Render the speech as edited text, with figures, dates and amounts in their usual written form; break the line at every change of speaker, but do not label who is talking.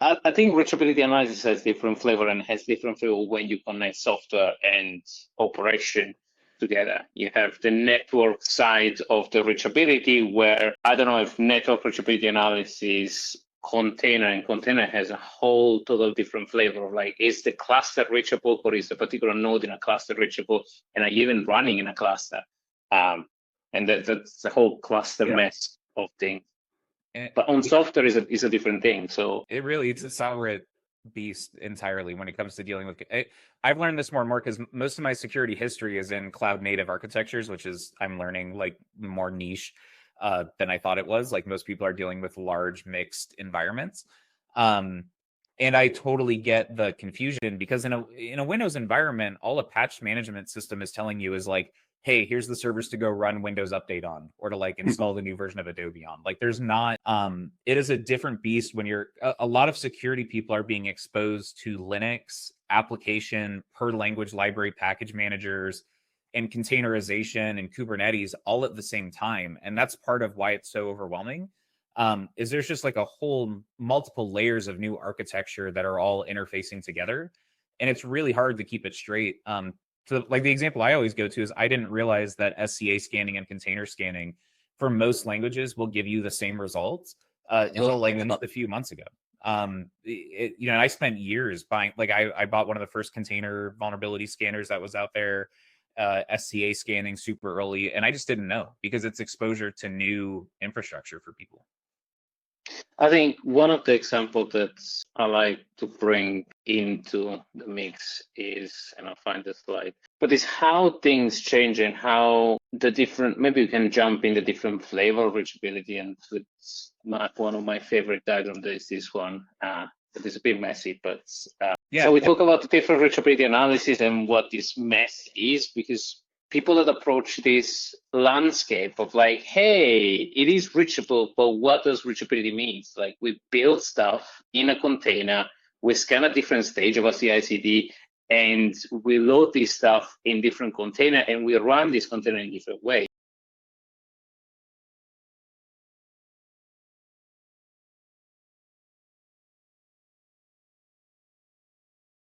I think reachability analysis has different flavor and has different flavor when you connect software and operation together. You have the network side of the reachability where I don't know if network reachability analysis container has a whole total different flavor of like, is the cluster reachable or is the particular node in a cluster reachable? And are you even running in a cluster? And that's the whole cluster mess of things.
And
But on software is a different thing. So
it's a separate beast entirely when it comes to dealing with. I've learned this more and more because most of my security history is in cloud native architectures, which is I'm learning like more niche than I thought it was. Like most people are dealing with large mixed environments. Um, and I totally get the confusion because in a Windows environment, all a patch management system is telling you is like, hey, here's the servers to go run Windows Update on, or to like install the new version of Adobe on. Like there's not, it is a different beast when a lot of security people are being exposed to Linux application per language library package managers and containerization and Kubernetes all at the same time. And that's part of why it's so overwhelming. Is there's just like a whole multiple layers of new architecture that are all interfacing together. And it's really hard to keep it straight. So like the example I always go to is I didn't realize that SCA scanning and container scanning for most languages will give you the same results until like a few months ago. I spent years buying, like I bought one of the first container vulnerability scanners that was out there, SCA scanning super early, and I just didn't know because it's exposure to new infrastructure for people.
I think one of the examples that I like to bring into the mix is, and I'll find the slide, but is how things change and how the different, maybe you can jump in the different flavor of reachability. And one of my favorite diagrams is this one. It is a bit messy, but so we talk about the different reachability analysis and what this mess is, because people that approach this landscape of like, hey, it is reachable, but what does reachability mean? Like we build stuff in a container, we scan a different stage of a CI/CD, and we load this stuff in different container, and we run this container in different way.